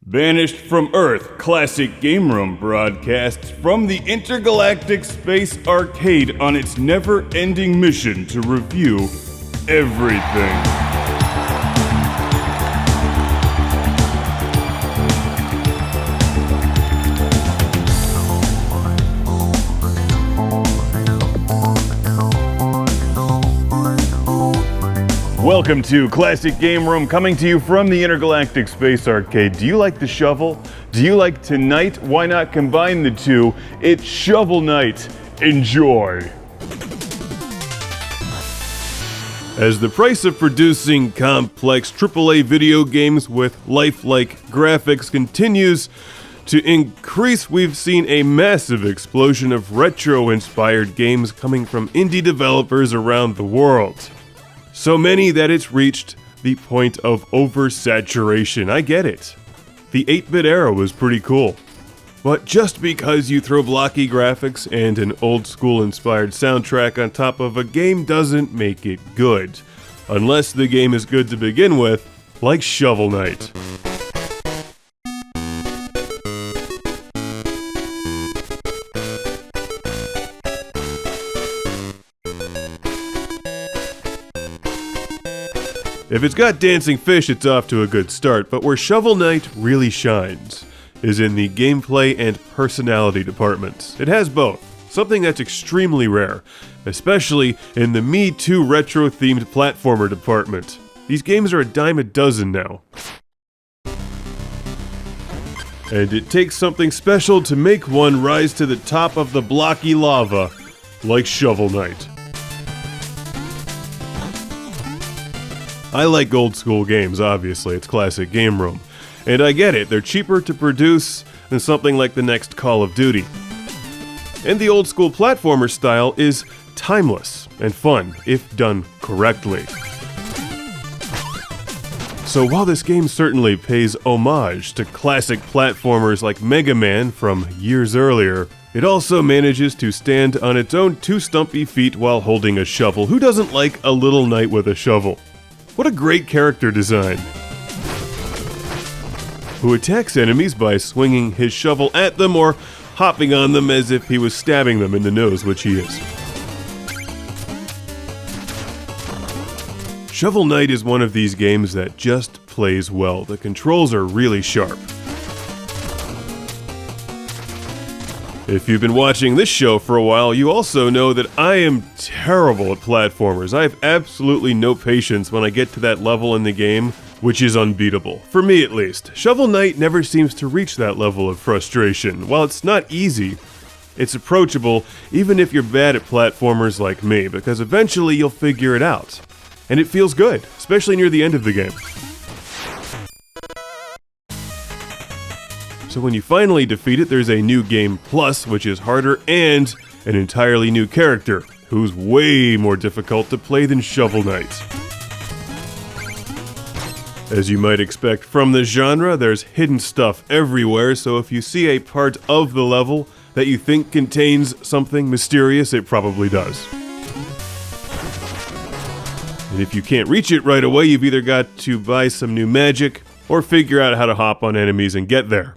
Banished from Earth, Classic Game Room broadcasts from the Intergalactic Space Arcade on its never-ending mission to review everything. Welcome to Classic Game Room, coming to you from the Intergalactic Space Arcade. Do you like the shovel? Do you like Tonight? Why not combine the two? It's Shovel Knight. Enjoy! As the price of producing complex AAA video games with lifelike graphics continues to increase, we've seen a massive explosion of retro-inspired games coming from indie developers around the world. So many that it's reached the point of oversaturation. I get it. The 8-bit era was pretty cool. But just because you throw blocky graphics and an old-school inspired soundtrack on top of a game doesn't make it good. Unless the game is good to begin with, like Shovel Knight. If it's got dancing fish, it's off to a good start, but where Shovel Knight really shines is in the gameplay and personality departments. It has both, something that's extremely rare, especially in the Me Too retro-themed platformer department. These games are a dime a dozen now. And it takes something special to make one rise to the top of the blocky lava, like Shovel Knight. I like old school games, obviously, it's Classic Game Room. And I get it, they're cheaper to produce than something like the next Call of Duty. And the old school platformer style is timeless and fun, if done correctly. So while this game certainly pays homage to classic platformers like Mega Man from years earlier, it also manages to stand on its own two stumpy feet while holding a shovel. Who doesn't like a little knight with a shovel? What a great character design. Who attacks enemies by swinging his shovel at them or hopping on them as if he was stabbing them in the nose, which he is. Shovel Knight is one of these games that just plays well. The controls are really sharp. If you've been watching this show for a while, you also know that I am terrible at platformers. I have absolutely no patience when I get to that level in the game, which is unbeatable. For me, at least. Shovel Knight never seems to reach that level of frustration. While it's not easy, it's approachable even if you're bad at platformers like me, because eventually you'll figure it out. And it feels good, especially near the end of the game. So when you finally defeat it, there's a new game plus, which is harder, and an entirely new character, who's way more difficult to play than Shovel Knight. As you might expect from the genre, there's hidden stuff everywhere, so if you see a part of the level that you think contains something mysterious, it probably does. And if you can't reach it right away, you've either got to buy some new magic, or figure out how to hop on enemies and get there.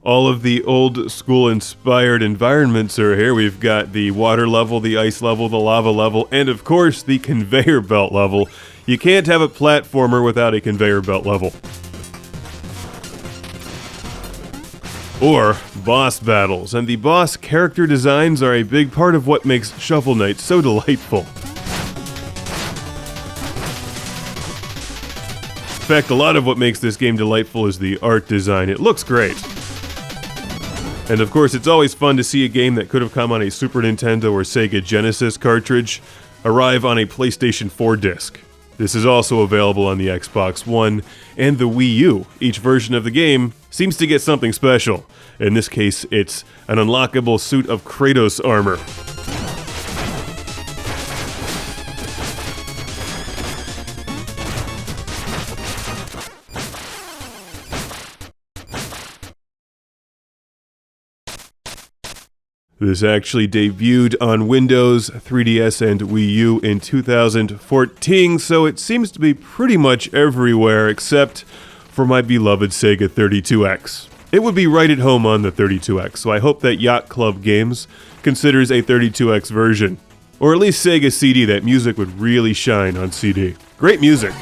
All of the old school inspired environments are here. We've got the water level, the ice level, the lava level, and of course the conveyor belt level. You can't have a platformer without a conveyor belt level. Or boss battles, and the boss character designs are a big part of what makes Shovel Knight so delightful. In fact, a lot of what makes this game delightful is the art design. It looks great. And of course, it's always fun to see a game that could have come on a Super Nintendo or Sega Genesis cartridge arrive on a PlayStation 4 disc. This is also available on the Xbox One and the Wii U. Each version of the game seems to get something special. In this case, it's an unlockable suit of Kratos armor. This actually debuted on Windows, 3DS, and Wii U in 2014, so it seems to be pretty much everywhere except for my beloved Sega 32X. It would be right at home on the 32X, so I hope that Yacht Club Games considers a 32X version. Or at least Sega CD. That music would really shine on CD. Great music.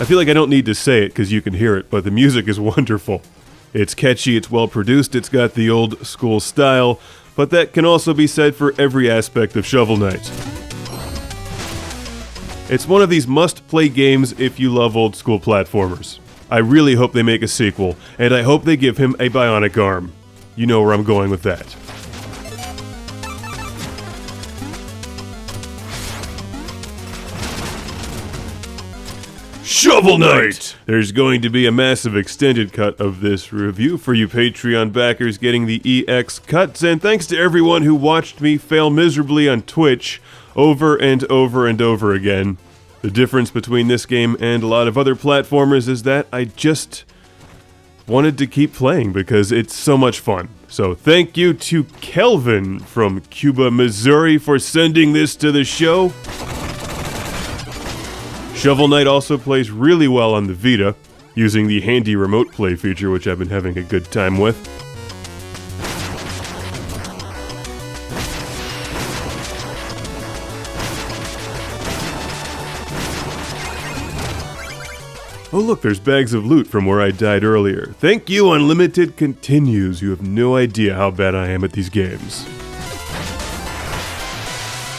I feel like I don't need to say it because you can hear it, but the music is wonderful. It's catchy, it's well produced, it's got the old school style, but that can also be said for every aspect of Shovel Knight. It's one of these must-play games if you love old school platformers. I really hope they make a sequel, and I hope they give him a bionic arm. You know where I'm going with that. Shovel Knight! There's going to be a massive extended cut of this review for you Patreon backers getting the EX cuts, and thanks to everyone who watched me fail miserably on Twitch over and over and over again. The difference between this game and a lot of other platformers is that I just wanted to keep playing because it's so much fun. So thank you to Kelvin from Cuba, Missouri for sending this to the show. Shovel Knight also plays really well on the Vita, using the handy remote play feature, which I've been having a good time with. Oh look, there's bags of loot from where I died earlier. Thank you, Unlimited continues. You have no idea how bad I am at these games.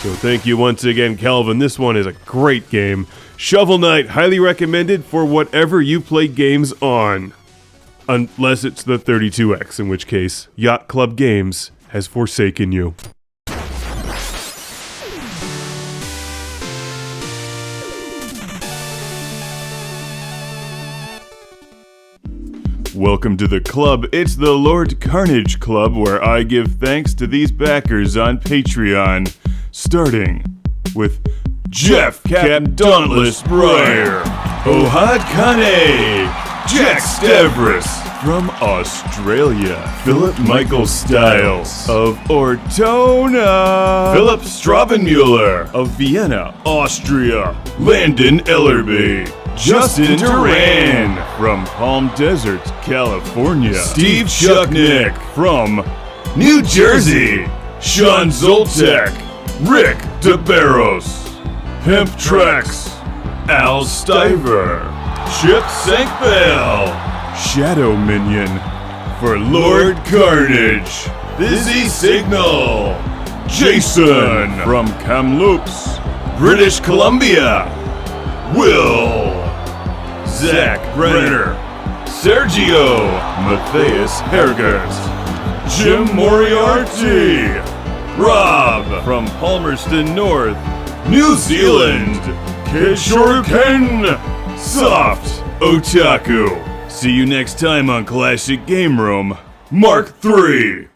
So thank you once again, Calvin. This one is a great game. Shovel Knight, highly recommended for whatever you play games on. Unless it's the 32X, in which case, Yacht Club Games has forsaken you. Welcome to the club. It's the Lord Carnage Club, where I give thanks to these backers on Patreon. Starting with Jeff Cap Dauntless Breyer, Ohad Kane, Jack Stavros from Australia, Philip Michael Stiles of Ortona, Philip Straubenmuller of Vienna, Austria, Landon Ellerby, Justin Duran from Palm Desert, California, Steve Chucknick from New Jersey, Sean Zoltek, Rick DeBarros, Pimp Trex, Al Stiver, Chip Senkbeil, Shadow Minion, for Lord Carnage, Busy Signal, Jason from Kamloops, British Columbia, Will, Zach Brenner, Sergio, Matthias Hergert, Jim Moriarty, Rob from Palmerston North, New Zealand, Kid Shuriken, Soft Otaku. See you next time on Classic Game Room Mark III.